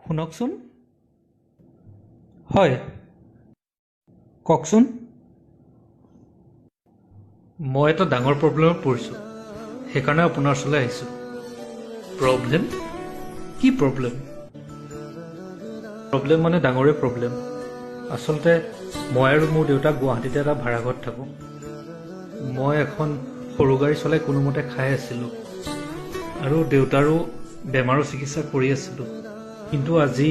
শুনকচোন। হয়, কওকচোন। মই এটা ডাঙৰ প্ৰব্লেমত পৰিছোঁ, সেইকাৰণে আপোনাৰ ওচৰলৈ আহিছোঁ। প্ৰব্লেম? কি প্ৰব্লেম? প্ৰব্লেম মানে ডাঙৰেই প্ৰব্লেম। আচলতে মই আৰু মোৰ দেউতা গুৱাহাটীতে এটা ভাড়াঘৰত থাকোঁ। মই এখন সৰু গাড়ী চলাই কোনোমতে খাই আছিলোঁ আৰু দেউতাৰো বেমাৰৰ চিকিৎসা কৰি আছিলোঁ। কিন্তু আজি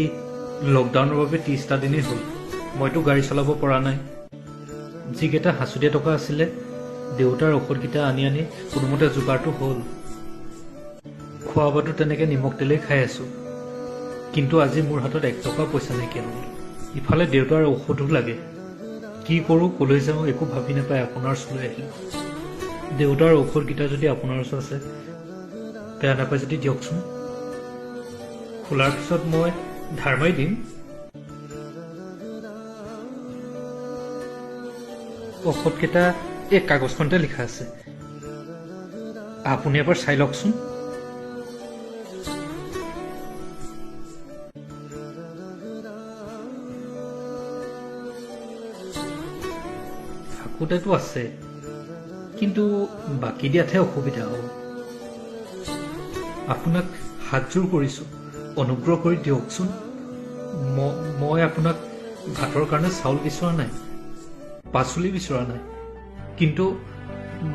লকডাউনৰ বাবে 30টা দিনেই হ'ল মইতো গাড়ী চলাব পৰা নাই। যিকেইটা হাঁচুতীয়া টকা আছিলে দেউতাৰ ঔষধকেইটা আনি কোনোমতে যোগাৰটো হ'ল। খোৱা বোৱাটো তেনেকৈ নিমখ তেলেই খাই আছোঁ। কিন্তু আজি মোৰ হাতত 1 টকা পইচা নাইকিয়া হ'ল। ইফালে দেউতাৰ ঔষধো লাগে। কি কৰোঁ, ক'লৈ যাওঁ একো ভাবি নাপাই আপোনাৰ ওচৰলৈ আহিলোঁ। দেউতাৰ ঔষধকেইটা যদি আপোনাৰ ওচৰত আছে বেয়া নাপায় যদি দিয়কচোন। খোলাৰ পিছত মই ধাৰ মাৰি দিম। ঔষধকেইটা এই কাগজখনতে লিখা আছে, আপুনি এবাৰ চাই লওকচোন। থাকোঁতেতো আছে, কিন্তু বাকী দিয়াতহে অসুবিধা হ'ব। আপোনাক হাতযোৰ কৰিছোঁ, অনুগ্ৰহ কৰি দিয়কচোন। মই আপোনাক ভাতৰ কাৰণে চাউল বিচৰা নাই, পাচলি বিচৰা নাই, কিন্তু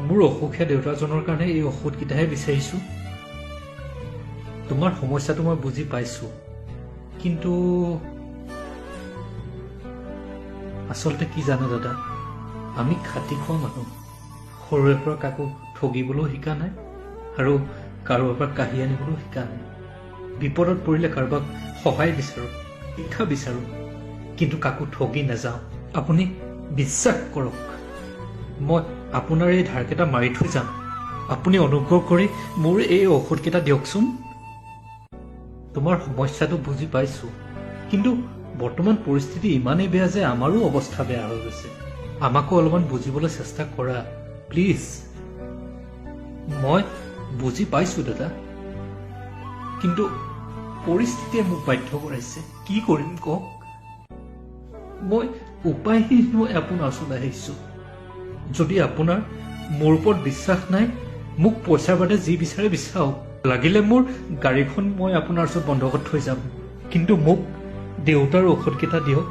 মোৰ অসুখীয়া দেউতাজনৰ কাৰণে এই ঔষধকেইটাহে বিচাৰিছোঁ। তোমাৰ সমস্যাটো মই বুজি পাইছোঁ, কিন্তু আচলতে কি জানো দাদা, আমি খাটি খোৱা মানুহ। সৰুৰে পৰা কাকো ঠগিবলৈও শিকা নাই আৰু কাৰোবাৰ পৰা কাঢ়ি আনিবলৈও শিকা নাই। বিপদত পৰিলে কাৰোবাক সহায় বিচাৰোঁ, শিক্ষা বিচাৰোঁ, কিন্তু কাকো ঠগি নাযাওঁ। আপুনি বিশ্বাস কৰক, মই আপোনাৰ এই ধাৰকেইটা মাৰি থৈ যাম। আপুনি অনুগ্ৰহ কৰি মোৰ এই ঔষধকেইটা দিয়কচোন। তোমাৰ সমস্যাটো বুজি পাইছোঁ, কিন্তু বৰ্তমান পৰিস্থিতি ইমানেই বেয়া যে আমাৰো অৱস্থা বেয়া হৈ গৈছে। আমাকো অলপমান বুজিবলৈ চেষ্টা কৰা প্লিজ। মই বুজি পাইছোঁ দাদা, কিন্তু পৰিস্থিতিয়ে মোক বাধ্য কৰাইছে। কি কৰিম কওক? মই উপায়হীন হৈ আপোনাৰ ওচৰলৈ আহিছোঁ। যদি আপোনাৰ মোৰ ওপৰত বিশ্বাস নাই, মোক পইচাৰ বাদে যি বিচাৰে বিচাৰক। লাগিলে মোৰ গাড়ীখন মই আপোনাৰ ওচৰত বন্ধকত থৈ যাম, কিন্তু মোক দেউতাৰ ঔষধকেইটা দিয়ক।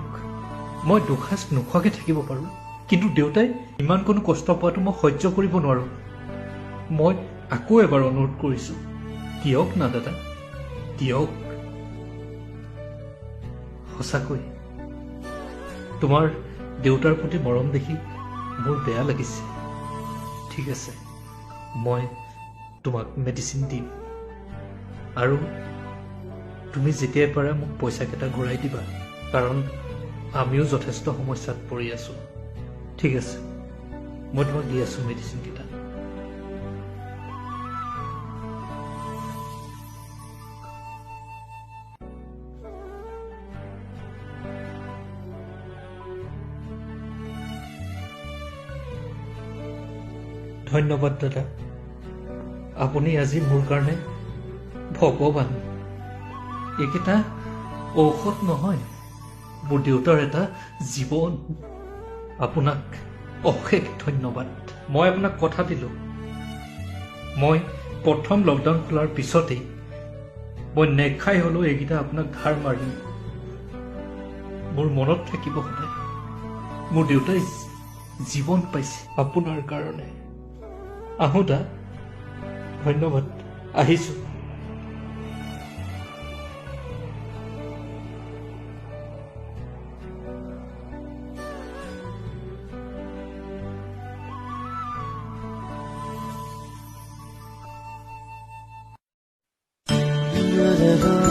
মই দুসাঁজ নোখোৱাকৈ থাকিব পাৰোঁ, কিন্তু দেউতাই ইমান কোনো কষ্ট পোৱাটো মই সহ্য কৰিব নোৱাৰোঁ। মই আকৌ এবাৰ অনুৰোধ কৰিছোঁ, দিয়ক না দাদা, দিয়ক। সঁচাকৈ তোমাৰ দেউতাৰ প্ৰতি মৰম দেখি মোৰ বেয়া লাগিছে। ঠিক আছে, মই তোমাক মেডিচিন দিম আৰু তুমি যেতিয়াই পাৰা মোক পইচাকেইটা ঘূৰাই দিবা, কাৰণ আমিও যথেষ্ট সমস্যাত পৰি আছোঁ। ঠিক আছে, মই তোমাক দি আছোঁ মেডিচিনকেইটা। ধন্যবাদ দাদা, আপুনি আজি মোৰ কাৰণে ভগৱান। এইকেইটা ঔষধ নহয়, মোৰ দেউতাৰ এটা জীৱন। আপোনাক অশেষ ধন্যবাদ। মই আপোনাক কথা দিলোঁ, মই প্ৰথম লকডাউন খোলাৰ পিছতেই মই নেখাই হ'লেও এইকেইটা আপোনাক ধাৰ মাৰিম। মোৰ মনত থাকিব সদায়, মোৰ দেউতাই জীৱন পাইছে আপোনাৰ কাৰণে। আহোঁ দা, ধন্যবাদ, আহিছোঁ। You're the